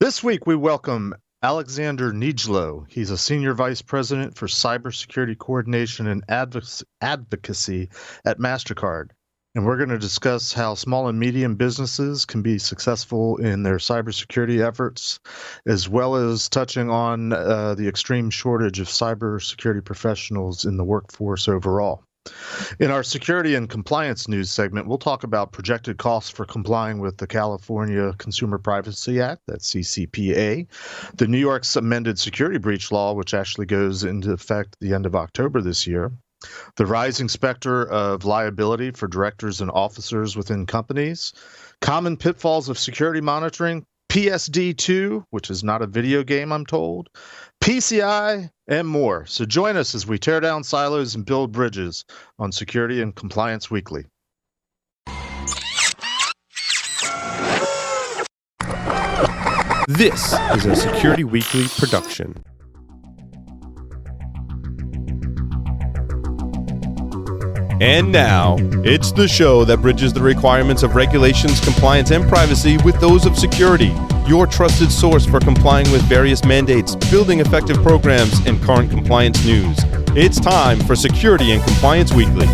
This week, we welcome Alexander Niejelow. He's a Senior Vice President for Cybersecurity Coordination and Advocacy at Mastercard. And we're going to discuss how small and medium businesses can be successful in their cybersecurity efforts, as well as touching on the extreme shortage of cybersecurity professionals in the workforce overall. In our security and compliance news segment, we'll talk about projected costs for complying with the California Consumer Privacy Act, that's CCPA, the New York's amended security breach law, which actually goes into effect at the end of October this year, the rising specter of liability for directors and officers within companies, common pitfalls of security monitoring, PSD2, which is not a video game, I'm told, PCI, and more. So join us as we tear down silos and build bridges on Security and Compliance Weekly. This is a Security Weekly production. And now, it's the show that bridges the requirements of regulations, compliance, and privacy with those of security. Your trusted source for complying with various mandates, building effective programs, and current compliance news. It's time for Security and Compliance Weekly.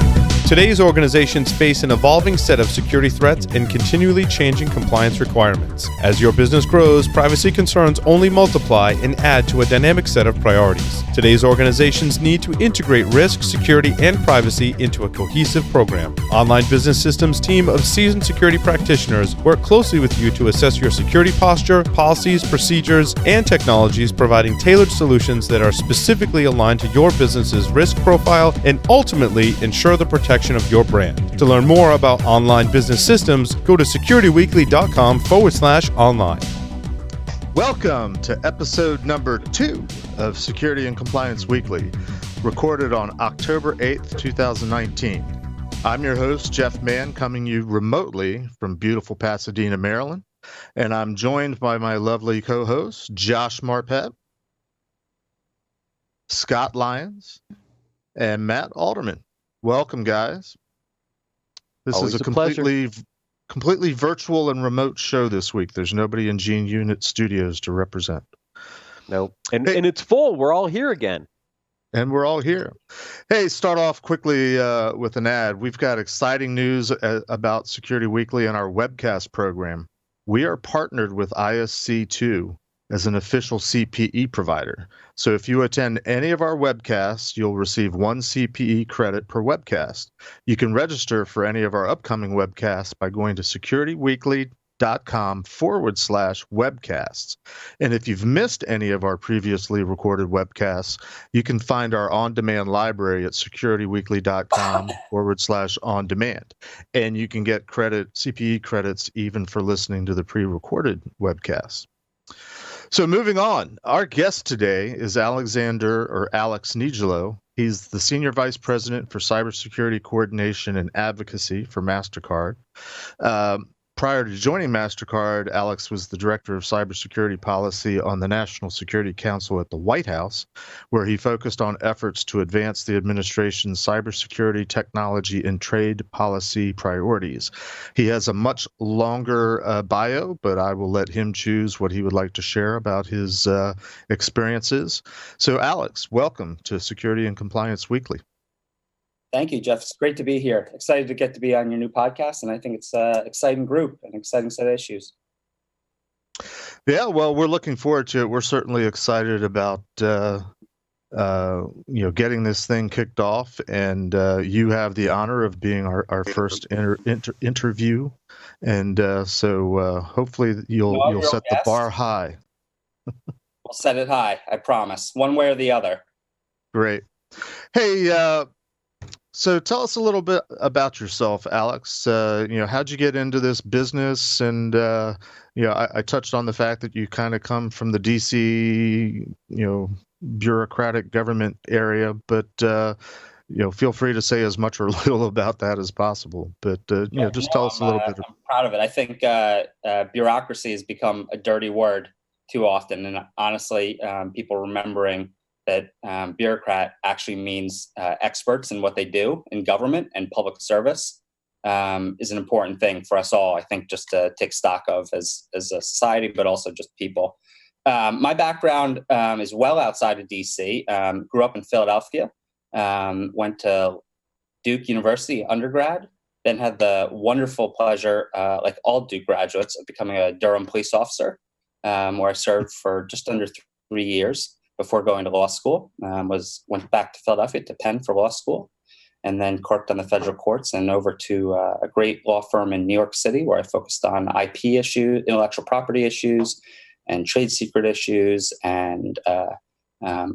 Today's organizations face an evolving set of security threats and continually changing compliance requirements. As your business grows, privacy concerns only multiply and add to a dynamic set of priorities. Today's organizations need to integrate risk, security, and privacy into a cohesive program. Online Business Systems team of seasoned security practitioners work closely with you to assess your security posture, policies, procedures, and technologies, providing tailored solutions that are specifically aligned to your business's risk profile and ultimately ensure the protection of your brand. To learn more about Online Business Systems, go to securityweekly.com/online. Welcome to episode number 2 of Security and Compliance Weekly, recorded on October 8th, 2019. I'm your host, Jeff Mann, coming you remotely from beautiful Pasadena, Maryland, and I'm joined by my lovely co-hosts, Josh Marpet, Scott Lyons, and Matt Alderman. Welcome, guys. This Always is a pleasure. completely virtual and remote show this week. There's nobody in Gene Unit Studios to represent. No, and it's full. We're all here again. And we're all here. Hey, start off quickly with an ad. We've got exciting news about Security Weekly and our webcast program. We are partnered with ISC2 as an official CPE provider. So if you attend any of our webcasts, you'll receive 1 CPE credit per webcast. You can register for any of our upcoming webcasts by going to securityweekly.com/webcasts. And if you've missed any of our previously recorded webcasts, you can find our on-demand library at securityweekly.com/on-demand. And you can get CPE credits even for listening to the pre-recorded webcasts. So moving on, our guest today is Alex Niejelow. He's the Senior Vice President for Cybersecurity Coordination and Advocacy for Mastercard. Prior to joining Mastercard, Alex was the Director of Cybersecurity Policy on the National Security Council at the White House, where he focused on efforts to advance the administration's cybersecurity, technology, and trade policy priorities. He has a much longer bio, but I will let him choose what he would like to share about his experiences. So, Alex, welcome to Security and Compliance Weekly. Thank you, Jeff. It's great to be here. Excited to get to be on your new podcast, and I think it's an exciting group, an exciting set of issues. Yeah, well, we're looking forward to it. We're certainly excited about getting this thing kicked off, and you have the honor of being our first interview, and so hopefully you'll set the bar high. We'll set it high, I promise, one way or the other. Great. Hey. So tell us a little bit about yourself, Alex. How'd you get into this business? And, I touched on the fact that you kind of come from the DC, bureaucratic government area, but, feel free to say as much or little about that as possible. But, just tell us a little bit. I'm proud of it. I think bureaucracy has become a dirty word too often. And honestly, people remembering that bureaucrat actually means experts in what they do in government and public service. is an important thing for us all, I think, just to take stock of as a society, but also just people. My background is well outside of DC. Grew up in Philadelphia, went to Duke University undergrad, then had the wonderful pleasure, like all Duke graduates, of becoming a Durham police officer, where I served for just under 3 years before going to law school. Went back to Philadelphia to Penn for law school, and then clerked on the federal courts and over to a great law firm in New York City, where I focused on IP issues, intellectual property issues, and trade secret issues, and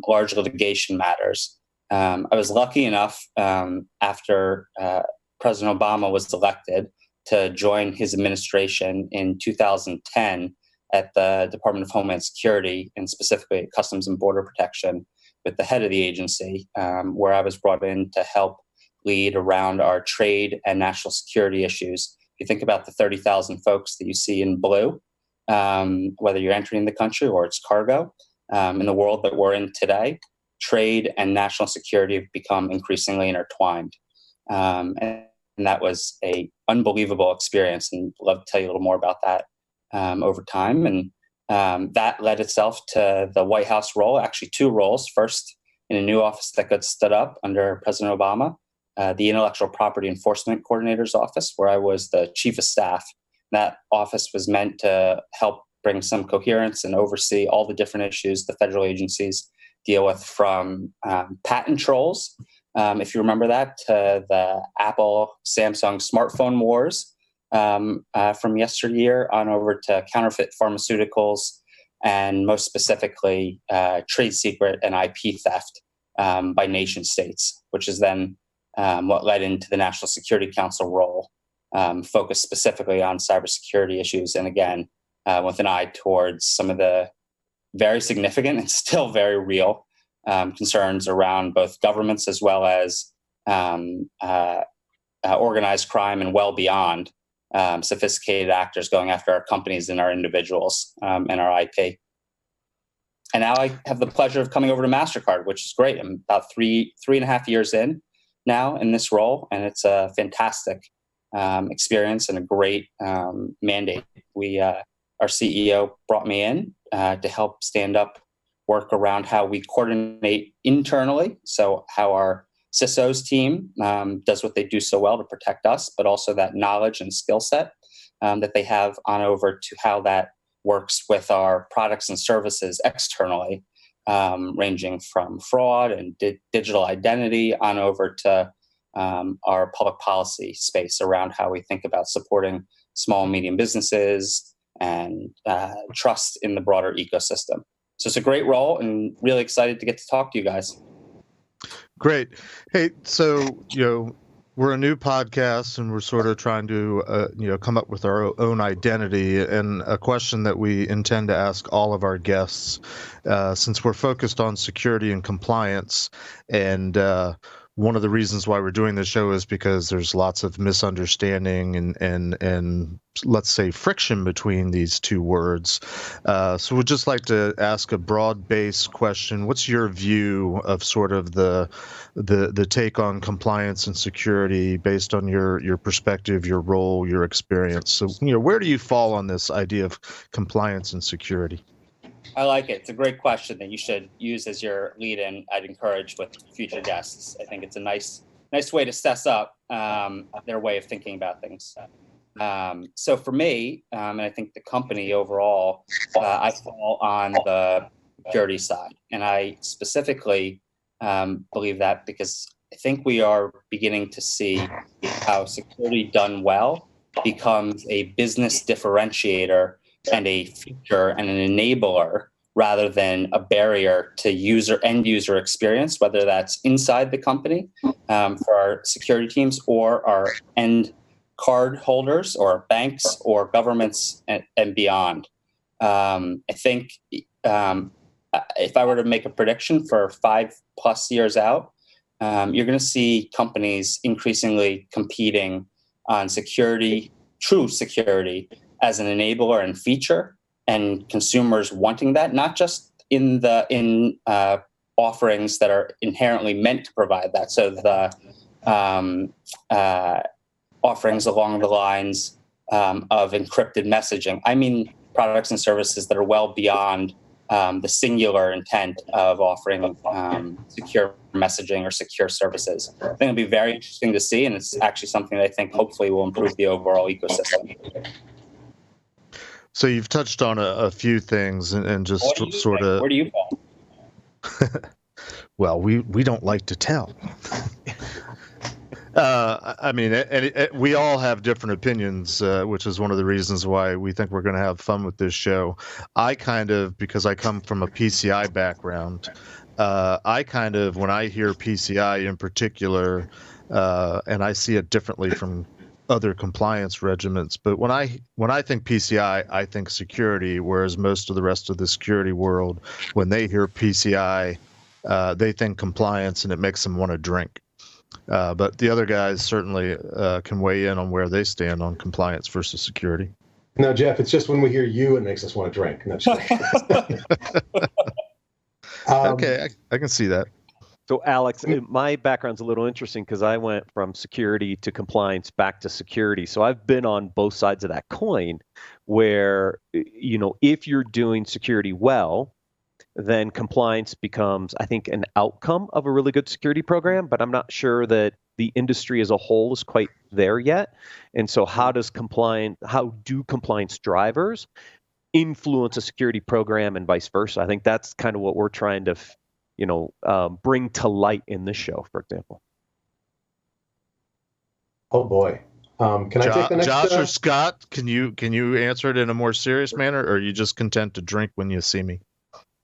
large litigation matters. I was lucky enough after President Obama was elected to join his administration in 2010 at the Department of Homeland Security, and specifically at Customs and Border Protection, with the head of the agency, where I was brought in to help lead around our trade and national security issues. If you think about the 30,000 folks that you see in blue, whether you're entering the country or it's cargo, in the world that we're in today, trade and national security have become increasingly intertwined. And that was an unbelievable experience, and I'd love to tell you a little more about that over time. And that led itself to the White House role, actually two roles. First, in a new office that got stood up under President Obama, the Intellectual Property Enforcement Coordinator's Office, where I was the chief of staff. That office was meant to help bring some coherence and oversee all the different issues the federal agencies deal with, from patent trolls, if you remember that, to the Apple, Samsung smartphone wars from yesteryear, on over to counterfeit pharmaceuticals, and most specifically trade secret and IP theft by nation states, which is then what led into the National Security Council role, focused specifically on cybersecurity issues, and again, with an eye towards some of the very significant and still very real concerns around both governments as well as organized crime, and well beyond sophisticated actors going after our companies and our individuals and our IP. And now I have the pleasure of coming over to Mastercard, which is great. I'm about three and a half years in now in this role, and it's a fantastic experience and a great mandate. Our CEO brought me in to help stand up work around how we coordinate internally. So how our CISOs team does what they do so well to protect us, but also that knowledge and skill set that they have, on over to how that works with our products and services externally, ranging from fraud and digital identity on over to our public policy space around how we think about supporting small and medium businesses and trust in the broader ecosystem. So it's a great role, and really excited to get to talk to you guys. Great. Hey, so, we're a new podcast, and we're sort of trying to, come up with our own identity. And a question that we intend to ask all of our guests, since we're focused on security and compliance, and one of the reasons why we're doing this show is because there's lots of misunderstanding and let's say friction between these two words. So we'd just like to ask a broad-based question. What's your view of sort of the take on compliance and security based on your perspective, your role, your experience? So, where do you fall on this idea of compliance and security? I like it. It's a great question that you should use as your lead-in. I'd encourage with future guests. I think it's a nice way to assess up their way of thinking about things. So for me, and I think the company overall, I fall on the security side. And I specifically believe that because I think we are beginning to see how security done well becomes a business differentiator and a feature and an enabler, rather than a barrier to end user experience, whether that's inside the company for our security teams, or our end card holders, or banks, or governments, and beyond. I think if I were to make a prediction for 5+ years out, you're going to see companies increasingly competing on security, true security, as an enabler and feature, and consumers wanting that, not just in offerings that are inherently meant to provide that. So offerings along the lines of encrypted messaging. I mean products and services that are well beyond the singular intent of offering secure messaging or secure services. I think it'll be very interesting to see, and it's actually something that I think hopefully will improve the overall ecosystem. So you've touched on a few things, and just sort of. Where do you fall? Well, we don't like to tell. I mean, we all have different opinions, which is one of the reasons why we think we're going to have fun with this show. Because I come from a PCI background, when I hear PCI in particular, and I see it differently from other compliance regiments, but when I think PCI, I think security, whereas most of the rest of the security world, when they hear PCI, they think compliance, and it makes them want to drink. But the other guys certainly can weigh in on where they stand on compliance versus security. No, Jeff, it's just when we hear you, it makes us want to drink. No, okay, I can see that. So, Alex, my background's a little interesting because I went from security to compliance back to security. So I've been on both sides of that coin where, if you're doing security well, then compliance becomes, I think, an outcome of a really good security program, but I'm not sure that the industry as a whole is quite there yet. And so how do compliance drivers influence a security program and vice versa? I think that's kind of what we're trying to, bring to light in this show, for example. Oh boy. Can I take the next? Josh or Scott, can you answer it in a more serious manner, or are you just content to drink when you see me?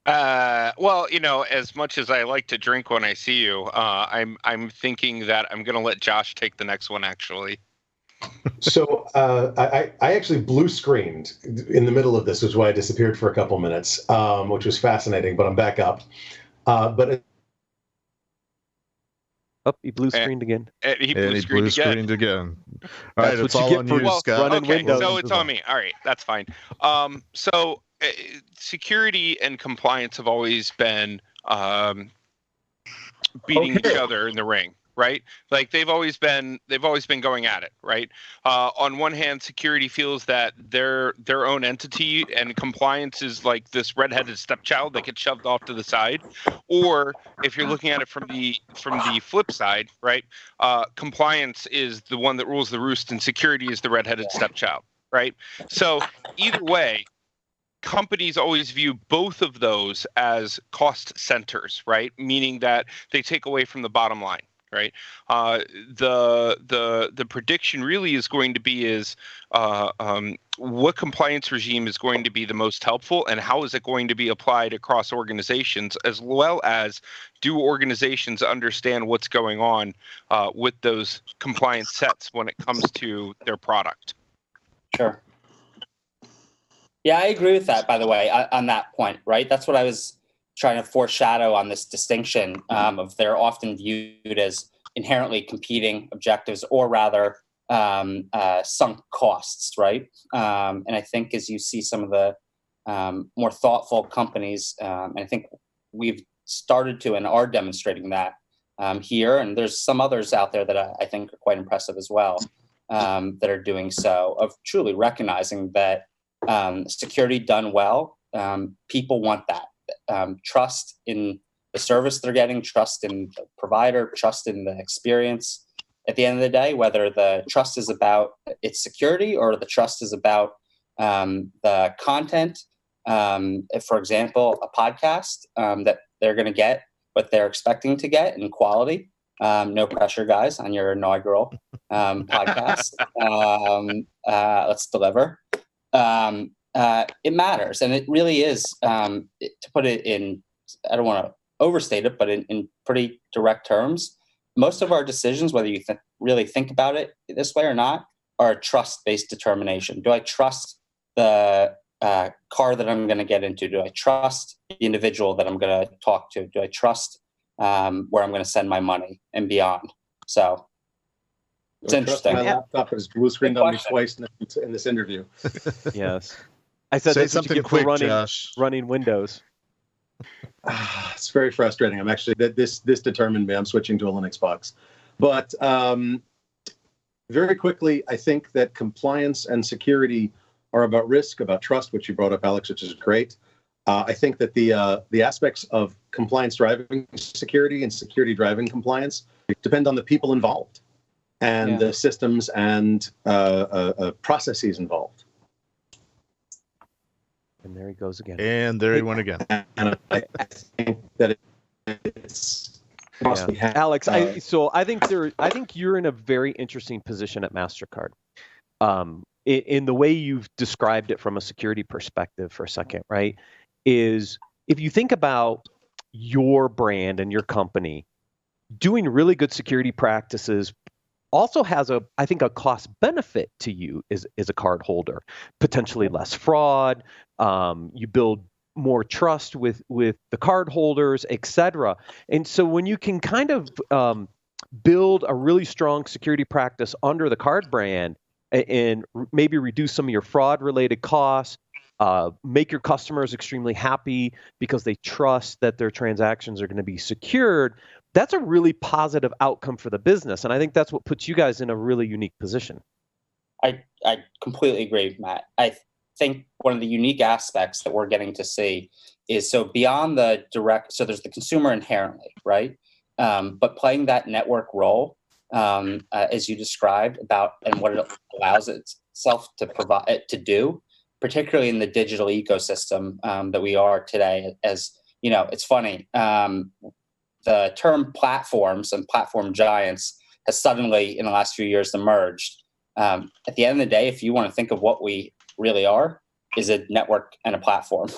Well, as much as I like to drink when I see you, I'm thinking that I'm going to let Josh take the next one, actually. So I actually blue screened in the middle of this, which is why I disappeared for a couple minutes, which was fascinating, but I'm back up. He blue screened again. He blue screened again. All right, it's all on you, Scott. Okay, so it's on me. All right, that's fine. Security and compliance have always been beating each other in the ring, right? Like they've always been going at it, right? On one hand, security feels that they're their own entity, and compliance is like this redheaded stepchild that gets shoved off to the side. Or if you're looking at it from the flip side, right? Compliance is the one that rules the roost, and security is the redheaded stepchild, right? So either way, companies always view both of those as cost centers, right? Meaning that they take away from the bottom line, right? The prediction really is going to be what compliance regime is going to be the most helpful, and how is it going to be applied across organizations, as well as do organizations understand what's going on with those compliance sets when it comes to their product. Sure. Yeah, I agree with that, by the way, on that point, right? That's what I was trying to foreshadow on this distinction of they're often viewed as inherently competing objectives, or rather sunk costs, right? And I think as you see some of the more thoughtful companies, and I think we've started to and are demonstrating that here, and there's some others out there that I think are quite impressive as well, that are doing so, of truly recognizing that security done well, people want that. Trust in the service they're getting, trust in the provider, trust in the experience. At the end of the day, whether the trust is about its security or the trust is about the content, for example, a podcast that they're going to get what they're expecting to get in quality. No pressure, guys, on your inaugural podcast. Let's deliver. It matters, and it really is. To put it in, I don't want to overstate it, but in pretty direct terms, most of our decisions, whether you really think about it this way or not, are a trust-based determination. Do I trust the car that I'm going to get into? Do I trust the individual that I'm going to talk to? Do I trust where I'm going to send my money and beyond? So it's interesting. My laptop has blue screened on me twice in this interview. Yes. I said say something quick, Josh. Running Windows. It's very frustrating. I'm actually this determined me. I'm switching to a Linux box, but very quickly, I think that compliance and security are about risk, about trust, which you brought up, Alex, which is great. I think that the aspects of compliance driving security and security driving compliance depend on the people involved and the systems and processes involved. And there he goes again. And there he went again. And I think that it's Alex, I think you're in a very interesting position at Mastercard. In the way you've described it from a security perspective for a second, right? Is if you think about your brand and your company, doing really good security practices also has I think a cost benefit to you as a card holder, potentially less fraud. You build more trust with the card holders, et cetera. And so when you can kind of build a really strong security practice under the card brand and maybe reduce some of your fraud related costs, make your customers extremely happy because they trust that their transactions are going to be secured, that's a really positive outcome for the business. And I think that's what puts you guys in a really unique position. I completely agree, Matt. I think one of the unique aspects that we're getting to see is, so beyond the direct, so there's the consumer inherently, right? But playing that network role, as you described, about and what it allows itself to provide to do, particularly in the digital ecosystem that we are today. As you know, it's funny, the term platforms and platform giants has suddenly, in the last few years, emerged. At the end of the day, if you want to think of what we really are, is a network and a platform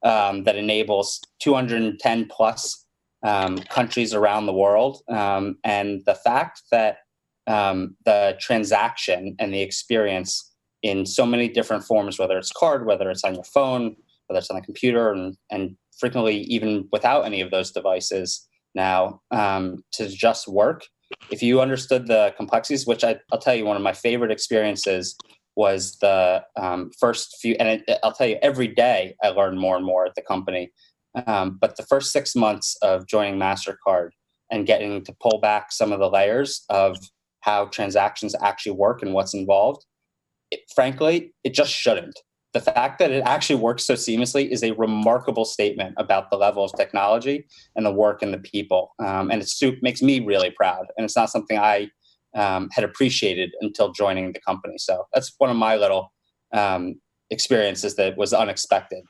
that enables 210 plus countries around the world. And the fact that the transaction and the experience in so many different forms, whether it's card, whether it's on your phone, whether it's on a computer, and frequently even without any of those devices now, to just work. If you understood the complexities, which I'll tell you, one of my favorite experiences was the first few, and I'll tell you, every day I learn more and more at the company. But the first 6 months of joining MasterCard and getting to pull back some of the layers of how transactions actually work and what's involved, frankly, it just shouldn't. The fact that it actually works so seamlessly is a remarkable statement about the level of technology and the work and the people. And it makes me really proud. And it's not something I had appreciated until joining the company. So that's one of my little experiences that was unexpected.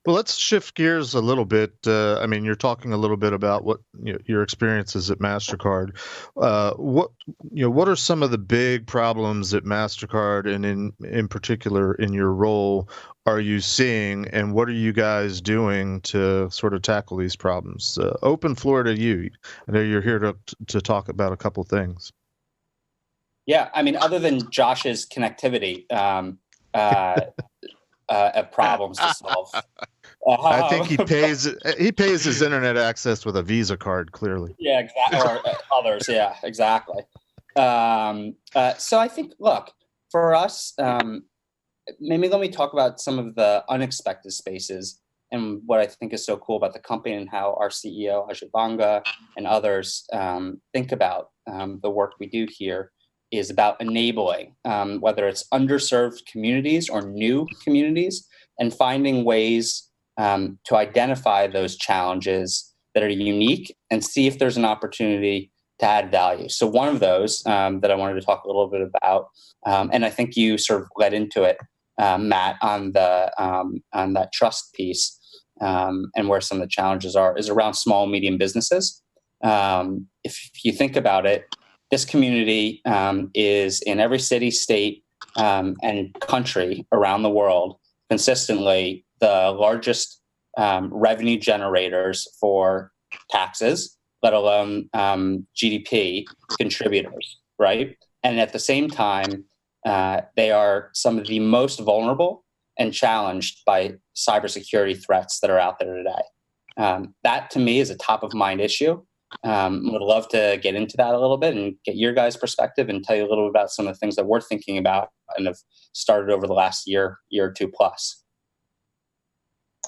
Well, let's shift gears a little bit. I mean, you're talking a little bit about what your experiences at Mastercard. What are some of the big problems at Mastercard, and in particular in your role, are you seeing, and what are you guys doing to sort of tackle these problems? Open floor to you. I know you're here to talk about a couple things. Yeah, I mean, other than Josh's connectivity problems to solve. I think he pays his internet access with a Visa card, clearly. Yeah, exactly. Or others. Yeah, exactly. So I think, look, for us, maybe let me talk about some of the unexpected spaces and what I think is so cool about the company and how our CEO, Ajay Banga, and others think about the work we do here is about enabling, whether it's underserved communities or new communities, and finding ways to identify those challenges that are unique and see if there's an opportunity to add value. So one of those that I wanted to talk a little bit about, and I think you sort of led into it, Matt, on that trust piece and where some of the challenges are, is around small and medium businesses. If you think about it, this community is in every city, state, and country around the world consistently the largest revenue generators for taxes, let alone GDP contributors, right? And at the same time, they are some of the most vulnerable and challenged by cybersecurity threats that are out there today. That, to me, is a top-of-mind issue. Would love to get into that a little bit and get your guys' perspective and tell you a little bit about some of the things that we're thinking about and have started over the last year or two plus.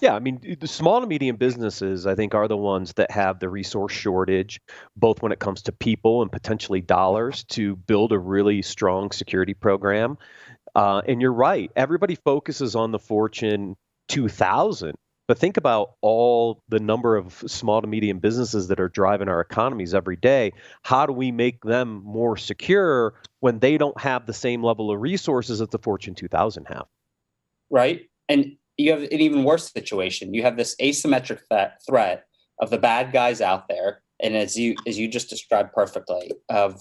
Yeah, I mean, the small to medium businesses, I think, are the ones that have the resource shortage, both when it comes to people and potentially dollars to build a really strong security program. And you're right, everybody focuses on the Fortune 2000, but think about all the number of small to medium businesses that are driving our economies every day. How do we make them more secure when they don't have the same level of resources that the Fortune 2000 have? Right. And you have an even worse situation. You have this asymmetric threat of the bad guys out there, and as you just described perfectly, of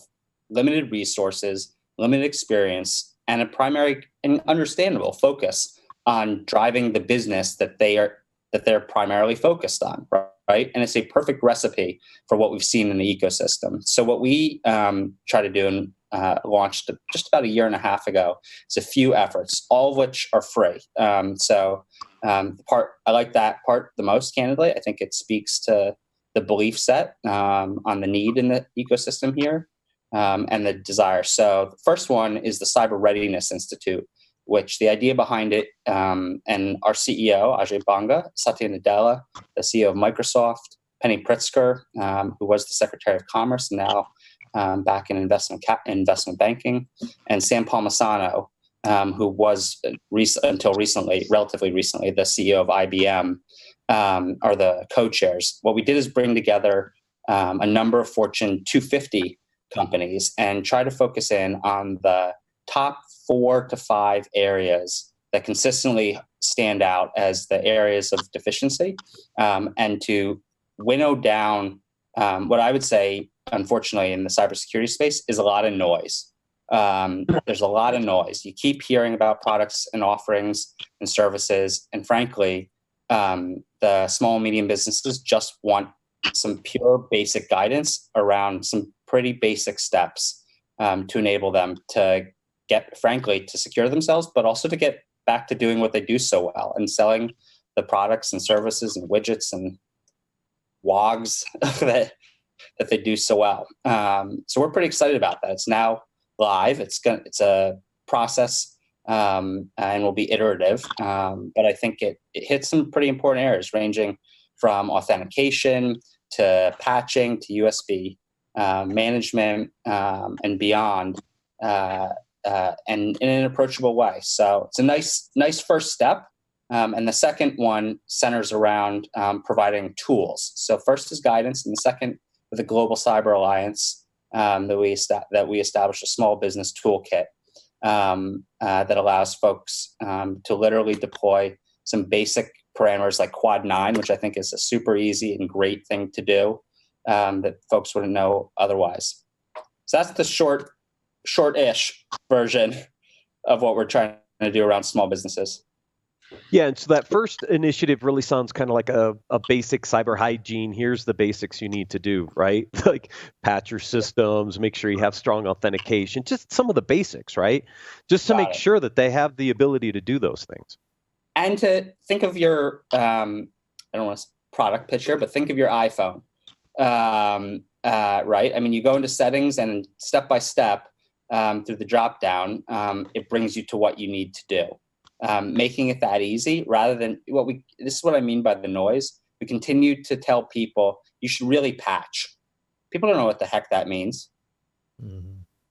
limited resources, limited experience, and a primary and understandable focus on driving the business that they're primarily focused on, right? And it's a perfect recipe for what we've seen in the ecosystem. So what we try to do and launched just about a year and a half ago is a few efforts, all of which are free. The part I like that part the most, candidly. I think it speaks to the belief set on the need in the ecosystem here and the desire. So the first one is the Cyber Readiness Institute, which the idea behind it, and our CEO, Ajay Banga, Satya Nadella, the CEO of Microsoft, Penny Pritzker, who was the Secretary of Commerce and now back in investment banking, and Sam Palmisano, who was until relatively recently, the CEO of IBM, are the co-chairs. What we did is bring together a number of Fortune 250 companies and try to focus in on the top 4 to 5 areas that consistently stand out as the areas of deficiency, and to winnow down what I would say, unfortunately, in the cybersecurity space is a lot of noise. There's a lot of noise. You keep hearing about products and offerings and services, and frankly, the small and medium businesses just want some pure basic guidance around some pretty basic steps to enable them to get, frankly, to secure themselves, but also to get back to doing what they do so well and selling the products and services and widgets and WOGs that they do so well. So we're pretty excited about that. It's now live. It's a process and will be iterative, but I think it hits some pretty important areas, ranging from authentication to patching to USB management and beyond, and in an approachable way. So it's a nice first step. And the second one centers around providing tools. So first is guidance, and the second with the Global Cyber Alliance that we established a small business toolkit that allows folks to literally deploy some basic parameters like Quad 9, which I think is a super easy and great thing to do that folks wouldn't know otherwise. So that's the short-ish version of what we're trying to do around small businesses. Yeah, and so that first initiative really sounds kind of like a basic cyber hygiene. Here's the basics you need to do, right? Like patch your systems, make sure you have strong authentication, just some of the basics, right? Just to make sure that they have the ability to do those things. And to think of your, I don't want to product picture, but think of your iPhone, right? I mean, you go into settings and step by step through the drop down, it brings you to what you need to do. Making it that easy rather than this is what I mean by the noise. We continue to tell people you should really patch. People don't know what the heck that means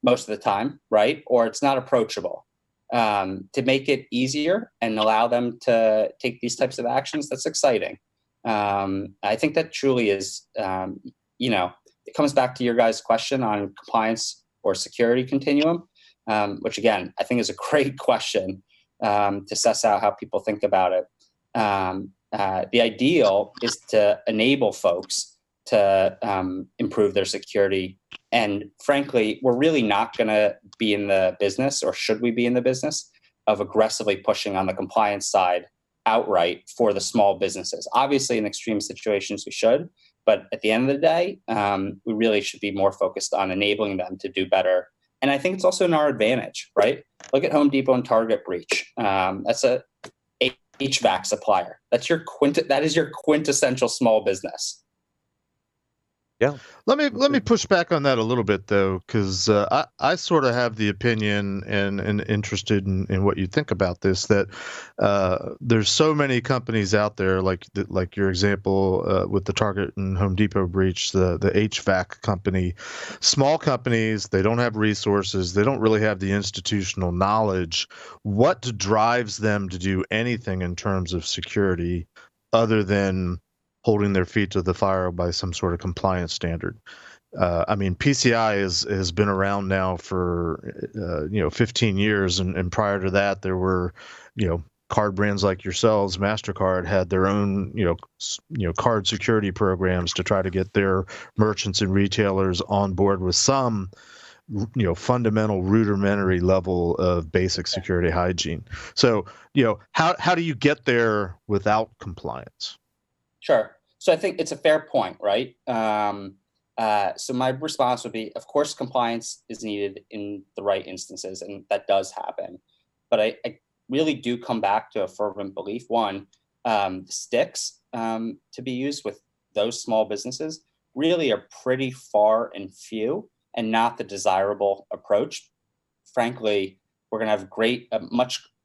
most of the time, right? Or it's not approachable. To make it easier and allow them to take these types of actions, that's exciting. I think that truly is, it comes back to your guys' question on compliance or security continuum, which again, I think is a great question. To suss out how people think about it. The ideal is to enable folks to improve their security. And frankly, we're really not going to be in the business, or should we be in the business, of aggressively pushing on the compliance side outright for the small businesses. Obviously, in extreme situations, we should. But at the end of the day, we really should be more focused on enabling them to do better. And I think it's also in our advantage, right? Look at Home Depot and Target breach. That's a HVAC supplier. That is your quintessential small business. Yeah. Let me push back on that a little bit though, because I sort of have the opinion and interested in what you think about this, that there's so many companies out there, like your example with the Target and Home Depot breach, the HVAC company, small companies, they don't have resources, they don't really have the institutional knowledge. What drives them to do anything in terms of security other than holding their feet to the fire by some sort of compliance standard? I mean, PCI has been around now for 15 years, and prior to that, there were card brands like yourselves. Mastercard had their own card security programs to try to get their merchants and retailers on board with some fundamental rudimentary level of basic security hygiene. So how do you get there without compliance? Sure. So I think it's a fair point, right? So my response would be, of course, compliance is needed in the right instances, and that does happen. But I really do come back to a fervent belief. One, the sticks to be used with those small businesses really are pretty far and few, and not the desirable approach. Frankly, we're going to have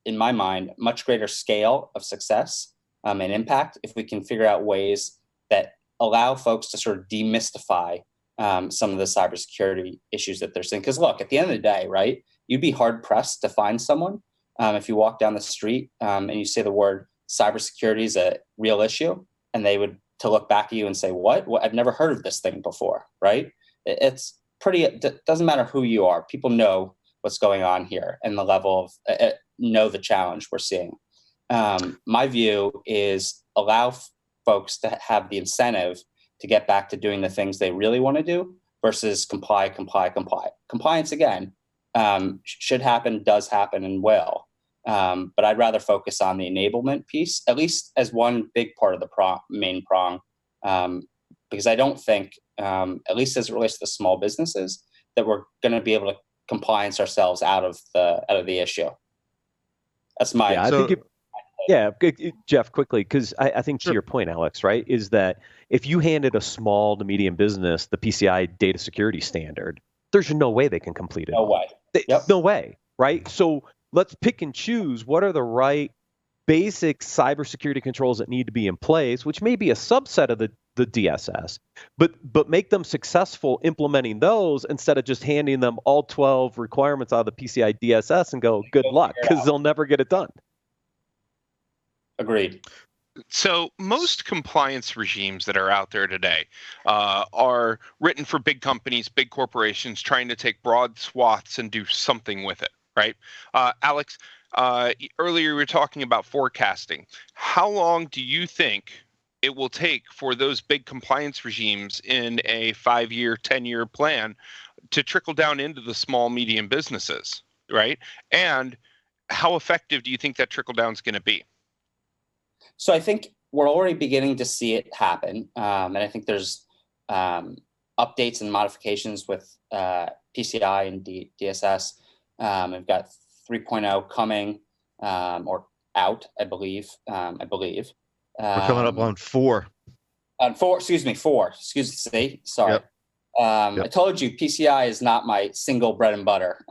in my mind, much greater scale of success and impact if we can figure out ways that allow folks to sort of demystify some of the cybersecurity issues that they're seeing. Because look, at the end of the day, right, you'd be hard pressed to find someone if you walk down the street and you say the word cybersecurity is a real issue, and they would to look back at you and say, what? I've never heard of this thing before, right? It's pretty, it doesn't matter who you are. People know what's going on here and the level of, know the challenge we're seeing. My view is allow folks to have the incentive to get back to doing the things they really want to do versus comply. Compliance, again, should happen, does happen, and will. But I'd rather focus on the enablement piece, at least as one big part of the main prong, because I don't think, at least as it relates to the small businesses, that we're going to be able to compliance ourselves out of the issue. That's my. Yeah, Jeff, quickly, because I think to your point, Alex, right, is that if you handed a small to medium business the PCI data security standard, there's no way they can complete it. No way. No way, right? So let's pick and choose what are the right basic cybersecurity controls that need to be in place, which may be a subset of the DSS, but make them successful implementing those instead of just handing them all 12 requirements out of the PCI DSS and go, good luck, because they'll never get it done. Agreed. So most compliance regimes that are out there today are written for big companies, big corporations trying to take broad swaths and do something with it, right? Alex, earlier we were talking about forecasting. How long do you think it will take for those big compliance regimes in a 5-year, 10-year plan to trickle down into the small, medium businesses, right? And how effective do you think that trickle down is going to be? So I think we're already beginning to see it happen. And I think there's updates and modifications with PCI and DSS. We've got 3.0 coming or out, I believe. We're coming up on 4. On 4, excuse me, 4. See, sorry. Yep. I told you PCI is not my single bread and butter.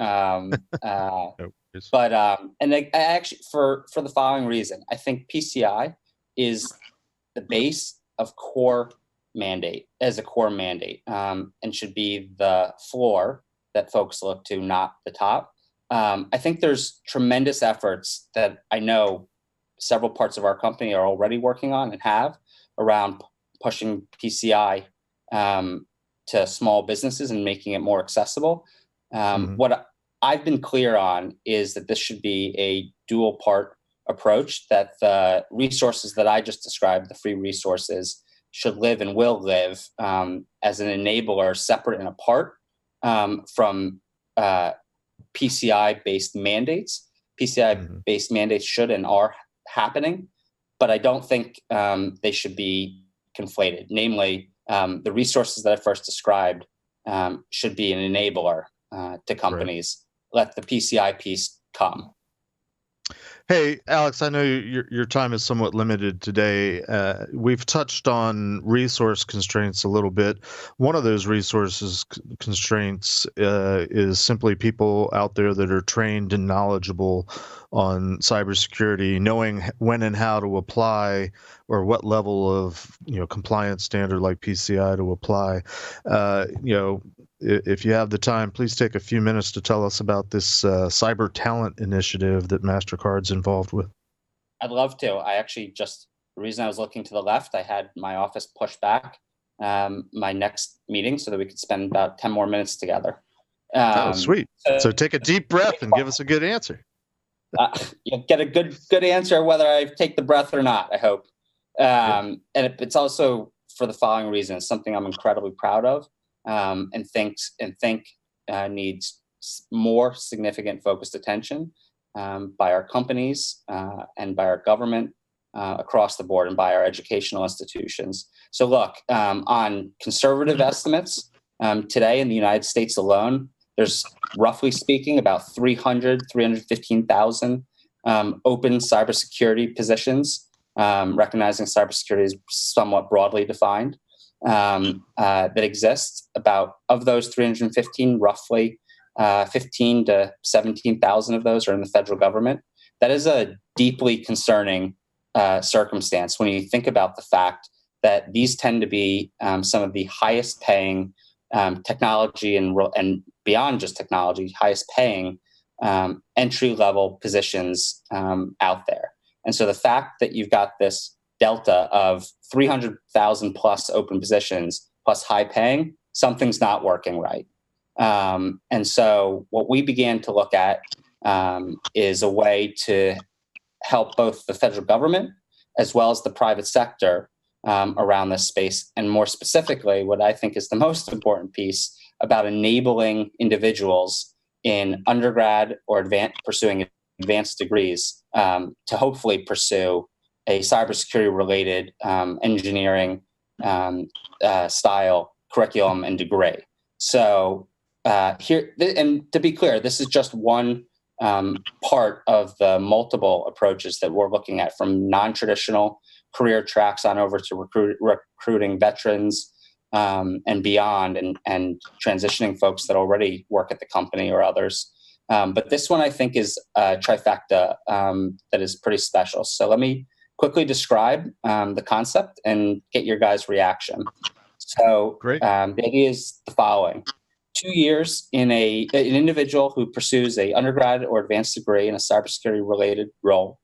But and I actually, for the following reason, I think PCI is the base of core mandate as a core mandate, and should be the floor that folks look to, not the top. I think there's tremendous efforts that I know several parts of our company are already working on and have around pushing PCI to small businesses and making it more accessible. What I've been clear on is that this should be a dual part approach, that the resources that I just described, the free resources, should live and will live as an enabler separate and apart from PCI-based mandates. PCI-based mandates should and are happening, but I don't think they should be conflated. Namely, the resources that I first described should be an enabler to companies. Let the PCI piece come. Hey, Alex, I know your time is somewhat limited today. We've touched on resource constraints a little bit. One of those constraints is simply people out there that are trained and knowledgeable on cybersecurity, knowing when and how to apply, or what level of compliance standard like PCI to apply. If you have the time, please take a few minutes to tell us about this Cyber Talent Initiative that Mastercard's involved with. I'd love to. The reason I was looking to the left, I had my office push back my next meeting so that we could spend about 10 more minutes together. Sweet. So take a deep breath and give us a good answer. You'll get a good answer whether I take the breath or not, I hope. And it's also for the following reason. It's something I'm incredibly proud of. And think needs more significant focused attention by our companies and by our government across the board, and by our educational institutions. So look, on conservative estimates, today in the United States alone, there's roughly speaking about 315,000 open cybersecurity positions, recognizing cybersecurity is somewhat broadly defined. That exist. About of those 315, roughly 15 to 17,000 of those are in the federal government. That is a deeply concerning circumstance when you think about the fact that these tend to be some of the highest paying technology and beyond just technology, highest paying entry level positions out there. And so the fact that you've got this delta of 300,000 plus open positions plus high paying, something's not working right. And so what we began to look at is a way to help both the federal government as well as the private sector around this space. And more specifically, what I think is the most important piece about enabling individuals in undergrad or pursuing advanced degrees to hopefully pursue a cybersecurity-related engineering style curriculum and degree. So here, and to be clear, this is just one part of the multiple approaches that we're looking at, from non-traditional career tracks on over to recruiting veterans and beyond, and transitioning folks that already work at the company or others. But this one, I think, is a trifecta that is pretty special. So let me quickly describe the concept and get your guys' reaction. So the idea is the following. 2 years in an individual who pursues a undergrad or advanced degree in a cybersecurity-related role.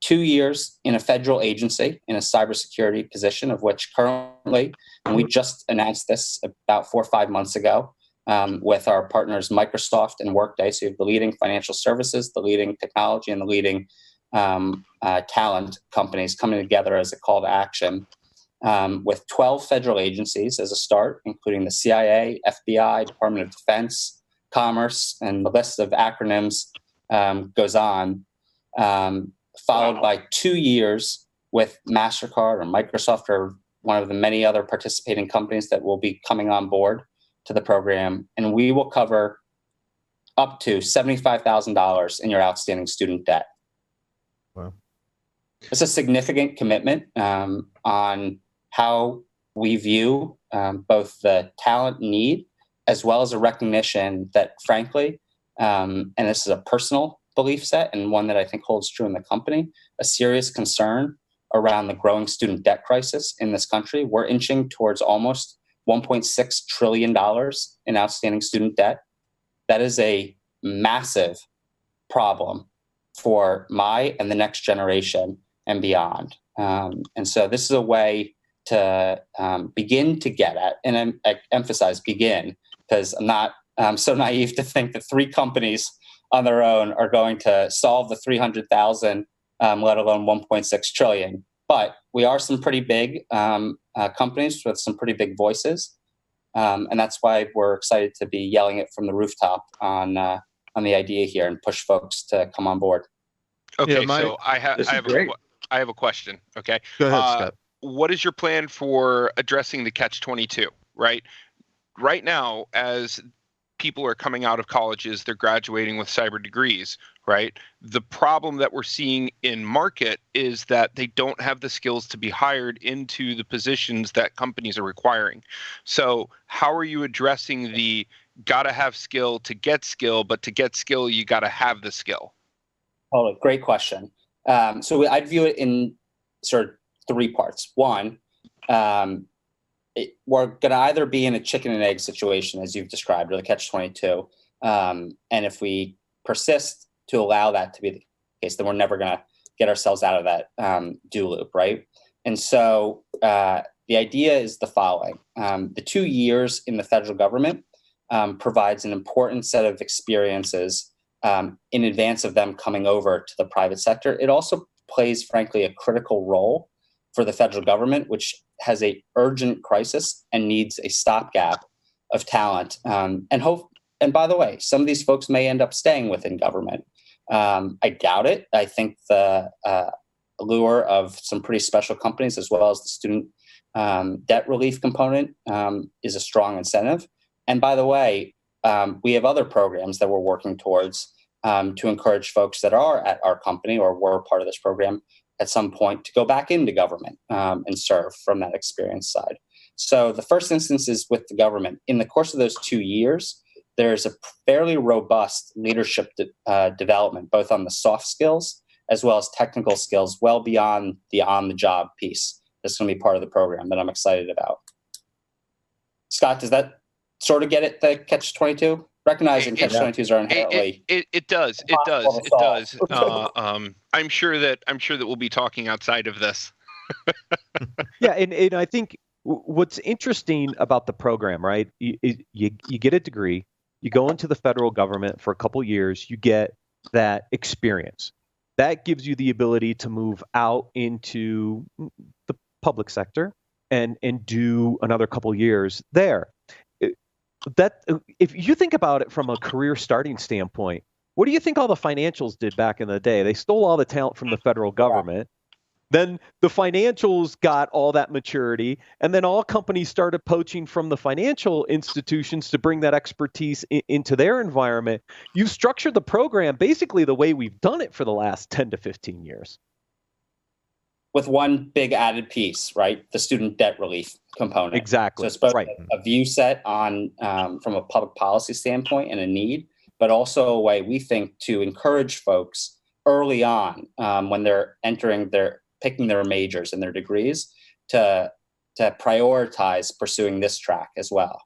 2 years in a federal agency in a cybersecurity position, of which currently, and we just announced this about 4 or 5 months ago, with our partners Microsoft and Workday. So you have the leading financial services, the leading technology, and the leading talent companies coming together as a call to action, with 12 federal agencies as a start, including the CIA, FBI, Department of Defense, Commerce, and the list of acronyms goes on, followed by 2 years with Mastercard or Microsoft or one of the many other participating companies that will be coming on board to the program. And we will cover up to $75,000 in your outstanding student debt. Wow. It's a significant commitment on how we view both the talent need as well as a recognition that, frankly, and this is a personal belief set and one that I think holds true in the company, a serious concern around the growing student debt crisis in this country. We're inching towards almost $1.6 trillion in outstanding student debt. That is a massive problem for my and the next generation and beyond. And so this is a way to begin to get at, and I emphasize begin, because I'm not so naive to think that 3 companies on their own are going to solve the 300,000, let alone 1.6 trillion. But we are some pretty big companies with some pretty big voices. And that's why we're excited to be yelling it from the rooftop on the idea here and push folks to come on board. Okay, Yeah, so I have a question. Okay, go ahead, Scott. What is your plan for addressing the catch-22? Right now, as people are coming out of colleges, they're graduating with cyber degrees, right? The problem that we're seeing in market is that they don't have the skills to be hired into the positions that companies are requiring. So how are you addressing the gotta have skill to get skill, but to get skill, you gotta have the skill? Oh, great question. So I'd view it in sort of three parts. One, we're going to either be in a chicken and egg situation, as you've described, or the catch-22. And if we persist to allow that to be the case, then we're never going to get ourselves out of that do loop, right? And so the idea is the following. The 2 years in the federal government provides an important set of experiences in advance of them coming over to the private sector. It also plays, frankly, a critical role for the federal government, which has a urgent crisis and needs a stopgap of talent. And by the way, some of these folks may end up staying within government. I doubt it. I think the allure of some pretty special companies, as well as the student debt relief component, is a strong incentive. And by the way, we have other programs that we're working towards to encourage folks that are at our company or were part of this program at some point to go back into government and serve from that experience side. So the first instance is with the government. In the course of those 2 years, there's a fairly robust leadership development, both on the soft skills as well as technical skills, well beyond the on-the-job piece. That's going to be part of the program that I'm excited about. Scott, does that sort of get it, the catch-22? Recognizing catch-22s are inherently... It does. I'm sure that we'll be talking outside of this. Yeah, and I think what's interesting about the program, right? You get a degree, you go into the federal government for a couple years, you get that experience. That gives you the ability to move out into the public sector and do another couple years there. That if you think about it from a career starting standpoint, what do you think all the financials did back in the day? They stole all the talent from the federal government. Then the financials got all that maturity, and then all companies started poaching from the financial institutions to bring that expertise into their environment. You've structured the program basically the way we've done it for the last 10 to 15 years. With one big added piece, right? The student debt relief component. Exactly. So it's both right. a view set on from a public policy standpoint and a need, but also a way we think to encourage folks early on when they're picking their majors and their degrees to prioritize pursuing this track as well.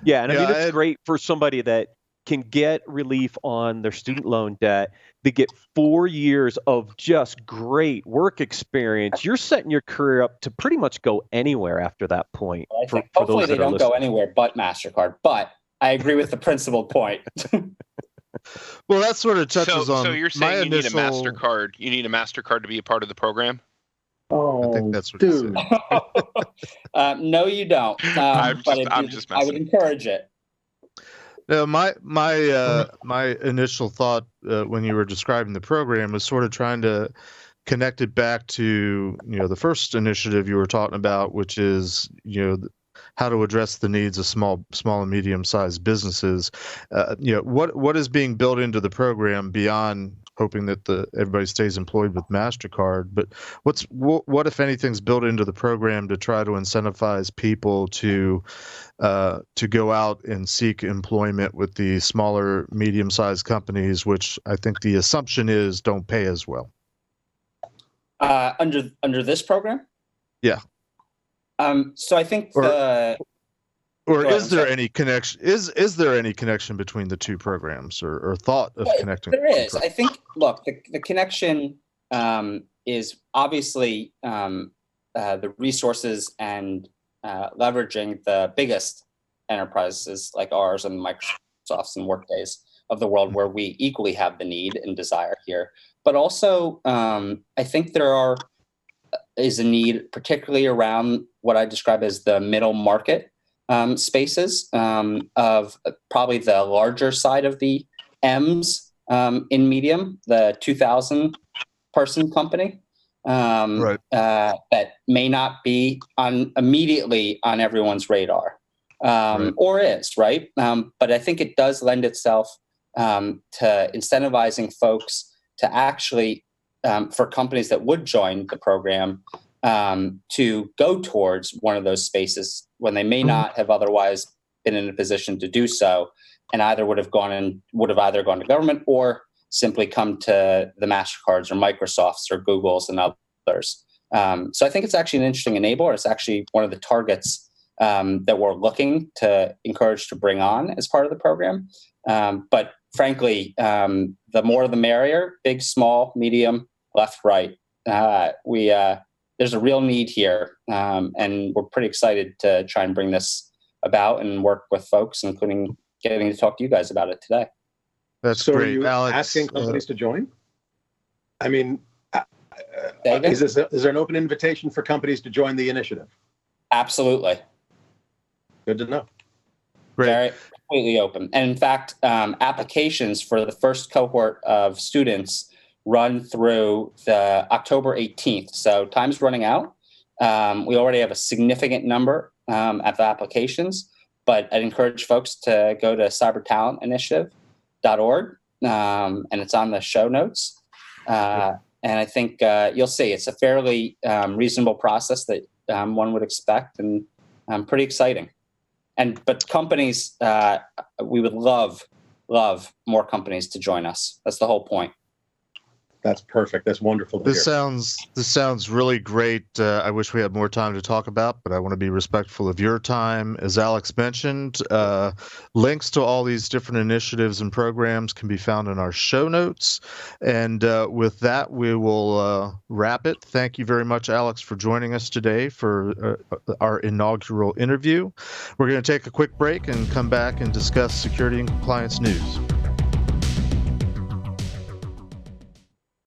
Yeah, and I mean, it's great for somebody that can get relief on their student loan debt. They get 4 years of just great work experience. You're setting your career up to pretty much go anywhere after that point. Well, hopefully they don't go anywhere but MasterCard, but I agree with the principal point. Well, that sort of touches on. So you're saying need a Mastercard. You need a Mastercard to be a part of the program. I think that's what you said. No, you don't. I would encourage it. No, my initial thought when you were describing the program was sort of trying to connect it back to the first initiative you were talking about, which is how to address the needs of small and medium-sized businesses. What is being built into the program beyond hoping that everybody stays employed with Mastercard? But what if anything's built into the program to try to incentivize people to go out and seek employment with the smaller, medium-sized companies, which I think the assumption is don't pay as well? Under this program? Yeah. So I think is there any connection? Is there any connection between the two programs, or thought of connecting? There is. I think. Look, the connection is obviously the resources and leveraging the biggest enterprises like ours and Microsoft's and Workdays of the world, where we equally have the need and desire here. But also, I think is a need, particularly around what I describe as the middle market spaces of probably the larger side of the M's in medium, the 2,000 person company that may not be immediately on everyone's radar. Right. or is, right? But I think it does lend itself to incentivizing folks to actually, for companies that would join the program, to go towards one of those spaces when they may not have otherwise been in a position to do so, and either would have either gone to government or simply come to the Mastercards or Microsofts or Googles and others. So I think it's actually an interesting enabler. It's actually one of the targets that we're looking to encourage to bring on as part of the program. But frankly, the more the merrier, big, small, medium, left, right. There's a real need here, and we're pretty excited to try and bring this about and work with folks, including getting to talk to you guys about it today. That's So great. are you Alex, asking companies to join? I mean, is there an open invitation for companies to join the initiative? Absolutely. Good to know. Great. Very completely open. And in fact, applications for the first cohort of students run through the October 18th. So time's running out. We already have a significant number of applications, but I'd encourage folks to go to cybertalentinitiative.org, and it's on the show notes. And I think you'll see it's a fairly reasonable process that one would expect, and pretty exciting. But companies, we would love more companies to join us. That's the whole point. That's perfect. That's wonderful to hear. This sounds really great. I wish we had more time to talk about, but I want to be respectful of your time. As Alex mentioned, links to all these different initiatives and programs can be found in our show notes. And with that, we will wrap it. Thank you very much, Alex, for joining us today for our inaugural interview. We're going to take a quick break and come back and discuss security and compliance news.